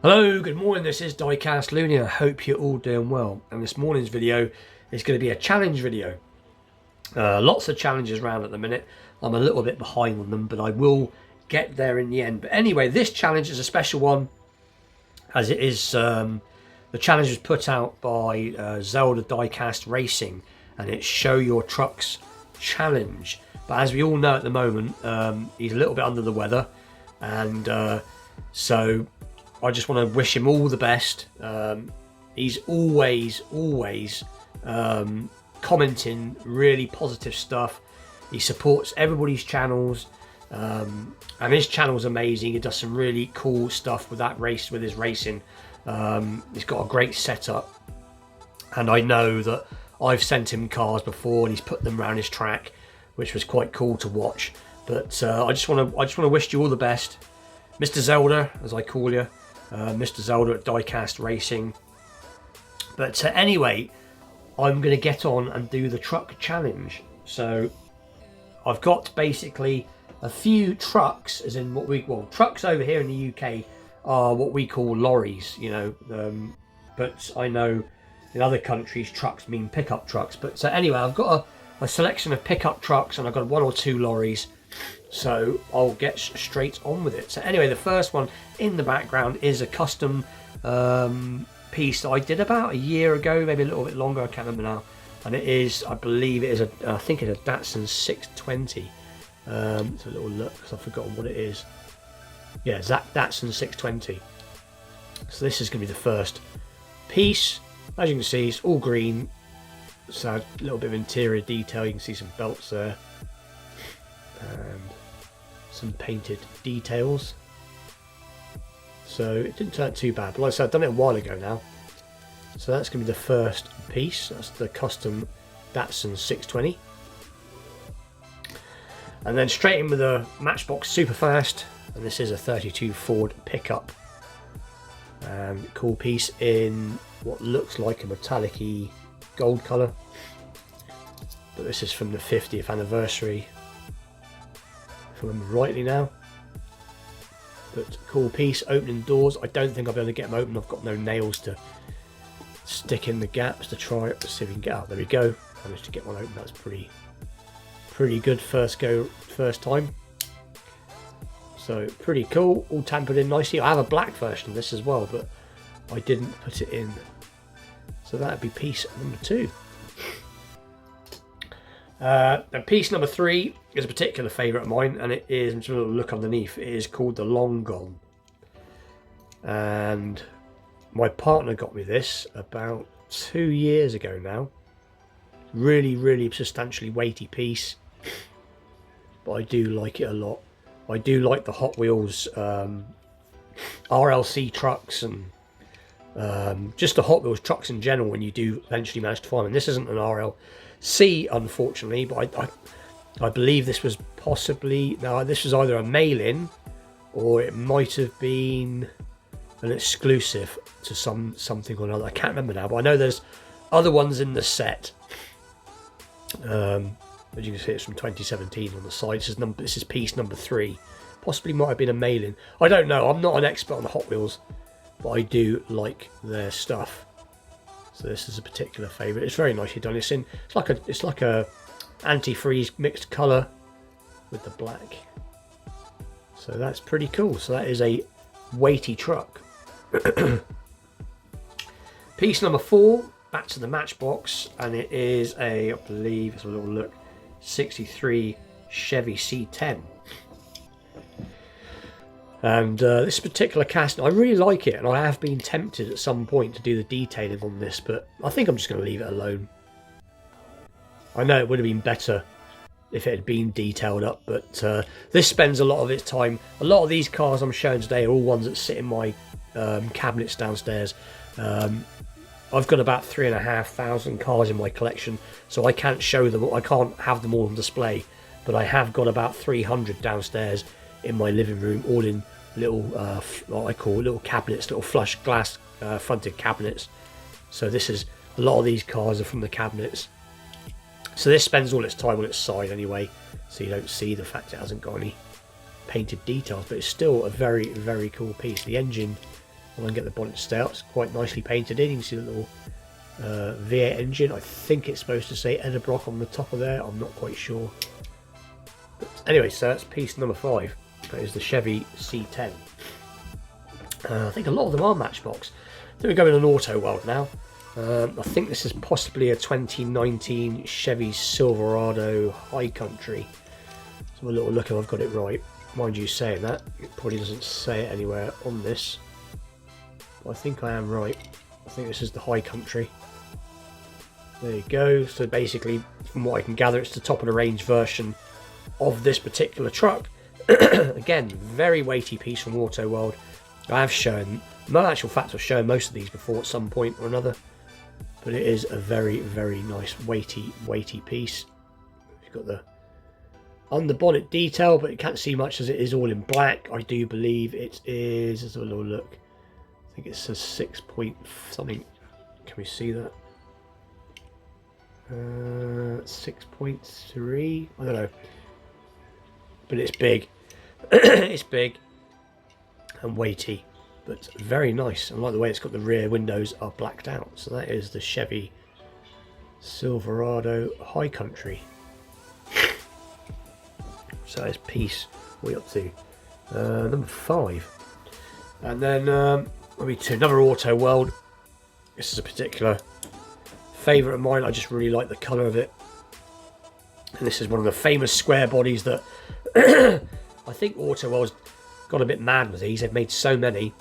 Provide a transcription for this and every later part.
Hello, good morning, this is Diecast Looney. I hope you're all doing well. And this morning's video is going to be a challenge video. Lots of challenges around at the minute. I'm a little bit behind on them, but I will get there in the end. But anyway, this challenge is a special one, as it is the challenge was put out by Zelda Diecast Racing, and it's Show Your Trucks Challenge. But as we all know at the moment, he's a little bit under the weather, and so I just want to wish him all the best. He's always commenting really positive stuff. He supports everybody's channels, and his channel's amazing. He does some really cool stuff with his racing. He's got a great setup, and I know that I've sent him cars before, and he's put them around his track, which was quite cool to watch. But I just want to wish you all the best, Mr. Zelda, as I call you. Mr. Zelda at Diecast Racing. But anyway, I'm going to get on and do the truck challenge. So I've got basically a few trucks, as in trucks over here in the UK are what we call lorries, you know. But I know in other countries trucks mean pickup trucks. But so anyway, I've got a selection of pickup trucks, and I've got 1 or 2 lorries. So I'll get straight on with it. So anyway, the first one in the background is a custom piece that I did about a year ago, maybe a little bit longer, I can't remember now. And it is, I believe it is I think it's a Datsun 620. It's a little look because I've forgotten what it is. Yeah, Datsun 620. So this is going to be the first piece. As you can see, it's all green. So a little bit of interior detail. You can see some belts there. And some painted details, so it didn't turn out too bad, but like I said, I've done it a while ago now. So that's going to be the first piece. That's the custom Datsun 620, and then straight in with a Matchbox Superfast, and this is a 32 Ford pickup. Cool piece in what looks like a metallic-y gold colour, but this is from the 50th anniversary, if I remember rightly now. But cool piece. Opening doors, I don't think I'll be able to get them open. I've got no nails to stick in the gaps to try it. Let's see if we can get out. There we go. Managed to get one open. That's pretty good first time. So pretty cool. All tampered in nicely. I have a black version of this as well, but I didn't put it in. So that'd be piece number 2. And piece number 3 is a particular favourite of mine, and it is, I'm just going to look underneath, it is called the Long Gone. And my partner got me this about 2 years ago now. Really substantially weighty piece, but I do like it a lot. I do like the Hot Wheels RLC trucks, and just the Hot Wheels trucks in general when you do eventually manage to find them. This isn't an RLC, unfortunately, but I believe this was possibly, now this was either a mail-in or it might have been an exclusive to something or another. I can't remember now, but I know there's other ones in the set. As you can see, it's from 2017 on the side. This is piece number 3. Possibly might have been a mail-in. I don't know. I'm not an expert on the Hot Wheels, but I do like their stuff. So this is a particular favourite. It's very nicely done. It's like a antifreeze mixed colour with the black. So that's pretty cool. So that is a weighty truck. Piece number 4, back to the Matchbox, and it is I believe it's a little look, 63 Chevy C10. And this particular cast, I really like it, and I have been tempted at some point to do the detailing on this, but I think I'm just going to leave it alone. I know it would have been better if it had been detailed up, but this spends a lot of its time. A lot of these cars I'm showing today are all ones that sit in my cabinets downstairs. I've got about 3,500 cars in my collection, so I can't show them. I can't have them all on display, but I have got about 300 downstairs in my living room, all in little what I call little cabinets, little flush glass fronted cabinets. So this is, a lot of these cars are from the cabinets. So this spends all its time on its side anyway, so you don't see the fact it hasn't got any painted details, but it's still a very, very cool piece. The engine And I can get the bonnet to stay up. It's quite nicely painted in. You can see the little V8 engine. I think it's supposed to say Edelbrock on the top of there. I'm not quite sure. But anyway, so that's piece number 5. That is the Chevy C10. I think a lot of them are Matchbox. I think we're going on Auto World now. I think this is possibly a 2019 Chevy Silverado High Country. Let's have a little look if I've got it right. Mind you saying that, it probably doesn't say it anywhere on this. But I think I am right. I think this is the High Country. There you go. So basically, from what I can gather, it's the top of the range version of this particular truck. Again, very weighty piece from Auto World. I have shown, no actual fact, I've shown most of these before at some point or another. But it is a very, very nice weighty piece. You've got the on the bonnet detail, but you can't see much as it is all in black. I do believe it is, let's have a little look. I think it says 6 point something. Can we see that? 6.3. I don't know. But it's big. It's big and weighty, but very nice. I like the way it's got the rear windows are blacked out. So that is the Chevy Silverado High Country. So that is piece way up to number 5. And then maybe to another Auto World. This is a particular favourite of mine. I just really like the colour of it. And this is one of the famous square bodies that I think Auto World's got a bit mad with these. They've made so many.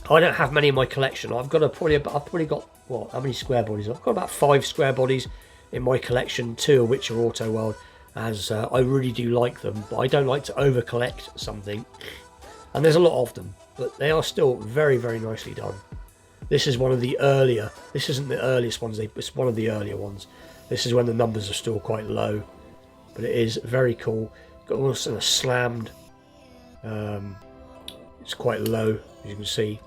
I don't have many in my collection. I've probably got what? How many square bodies? I've got about 5 square bodies in my collection. 2 of which are Auto World, as I really do like them, but I don't like to over collect something. And there's a lot of them, but they are still very, very nicely done. This is one of the earlier. This isn't the earliest ones. It's one of the earlier ones. This is when the numbers are still quite low, but it is very cool. Got also a slammed. It's quite low, as you can see.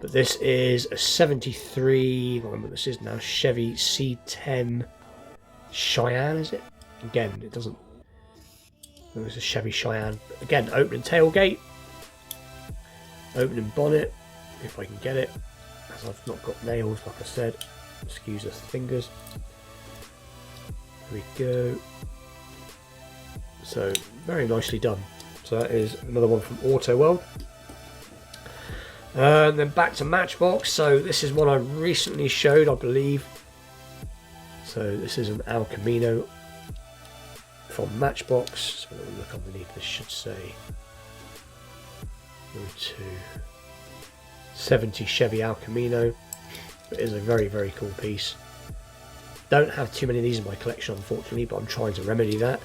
But this is a 73. I don't remember what this is now. Chevy C10 Cheyenne, is it? Again, it doesn't. It's a Chevy Cheyenne. Again, opening tailgate, opening bonnet, if I can get it. As I've not got nails, like I said. Excuse the fingers. There we go. So very nicely done. So that is another one from Auto World. And then back to Matchbox. So this is one I recently showed, I believe. So this is an El Camino from Matchbox. So a little look underneath. This should say 70 Chevy El Camino. It is a very, very cool piece. Don't have too many of these in my collection, unfortunately, but I'm trying to remedy that.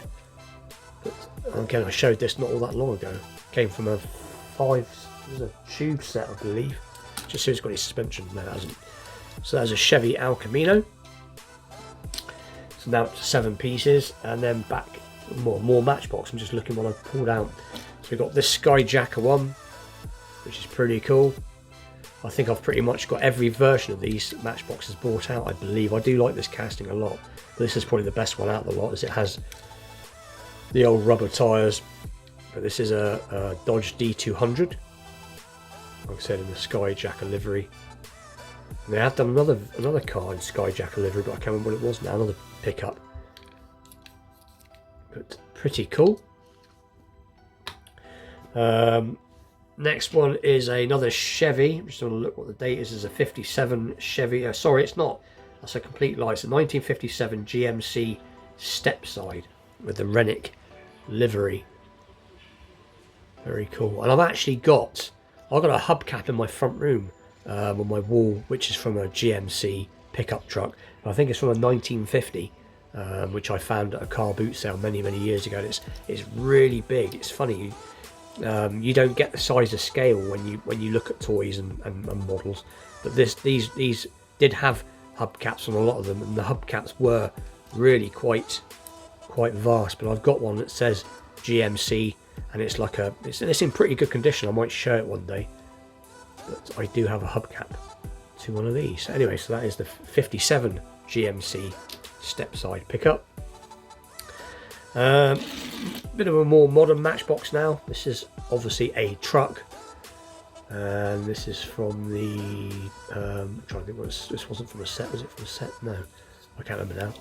But again, I showed this not all that long ago. Came from a 5, it was a tube set, I believe. Just so it's got any suspension. No, it hasn't. So that's a Chevy El Camino. So now up to 7 pieces, and then back more Matchbox. I'm just looking what I've pulled out. So we've got this Skyjacker one, which is pretty cool. I think I've pretty much got every version of these Matchboxes bought out, I believe. I do like this casting a lot, but this is probably the best one out of the lot, as it has the old rubber tyres. But this is a Dodge D200, like I said, in the Skyjacker livery. And they have done another car in Skyjacker livery, but I can't remember what it was now, another pickup. But pretty cool. Next one is another Chevy. I'm just going to look what the date is. It's a 57 Chevy. Sorry, it's not. That's a complete lie. It's a 1957 GMC Stepside with the Rennick livery. Very cool. And I've got a hubcap in my front room on my wall, which is from a GMC pickup truck. I think it's from a 1950, which I found at a car boot sale many, many years ago. And it's really big. It's funny. You don't get the size of scale when you look at toys and models, but these did have hubcaps on a lot of them, and the hubcaps were really quite vast. But I've got one that says GMC, and it's like it's in pretty good condition. I might show it one day, but I do have a hubcap to one of these. Anyway, so that is the 57 GMC Stepside pickup. Bit of a more modern Matchbox now. This is obviously a truck. And this is from the I'm trying to think what this wasn't from a set. Was it from a set? No, I can't remember now.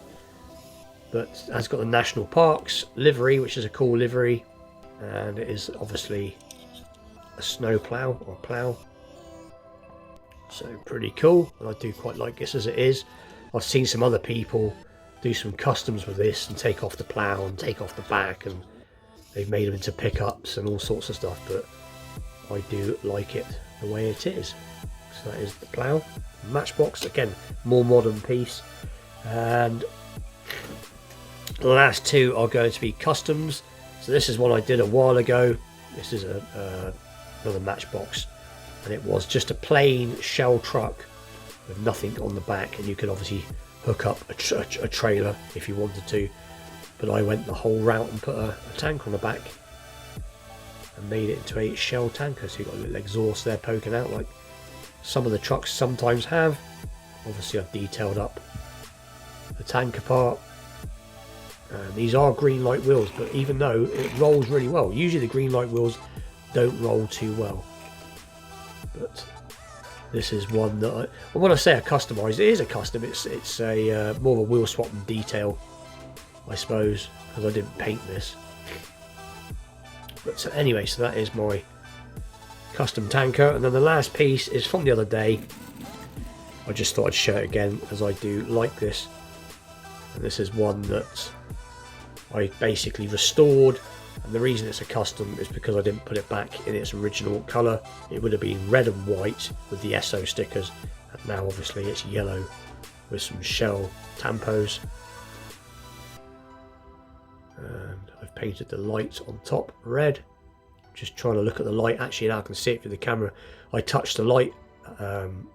But it's got the national parks livery, which is a cool livery, and it is obviously a snow plow or plow. So pretty cool, and I do quite like this as it is. I've seen some other people do some customs with this and take off the plow and take off the back, and they've made them into pickups and all sorts of stuff, but I do like it the way it is. So that is the plow. Matchbox, again, more modern piece. And the last two are going to be customs. So this is one I did a while ago. This is another matchbox, and it was just a plain shell truck with nothing on the back, and you could obviously hook up a trailer if you wanted to, but I went the whole route and put a tank on the back and made it into a shell tanker. So you've got a little exhaust there poking out like some of the trucks sometimes have. Obviously I've detailed up the tanker part, and these are green light wheels, but even though it rolls really well, usually the green light wheels don't roll too well, but this is one that when I say a customised, it is a custom. It's a more of a wheel swap and detail, I suppose, because I didn't paint this. But so anyway, so that is my custom tanker. And then the last piece is from the other day. I just thought I'd show it again, as I do like this. And this is one that I basically restored, and the reason it's a custom is because I didn't put it back in its original colour. It would have been red and white with the SO stickers, and now obviously it's yellow with some shell tampos. And I've painted the light on top red. Just trying to look at the light. Actually, now I can see it through the camera. I touched the light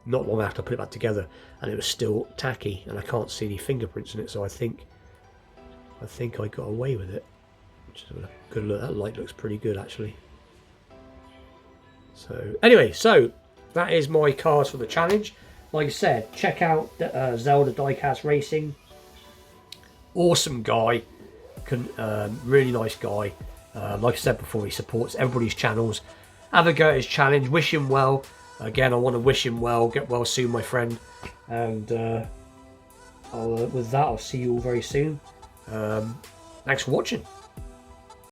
not long after I put it back together, and it was still tacky, and I can't see any fingerprints in it. So I think I got away with it. Just have a good look. That light looks pretty good actually. So anyway, so that is my cars for the challenge. Like I said, check out Zelda Diecast Racing. Awesome guy, really nice guy. Like I said before, he supports everybody's channels. Have a go at his challenge. Wish him well. Again, I want to wish him well. Get well soon, my friend. And with that, I'll see you all very soon. Thanks for watching.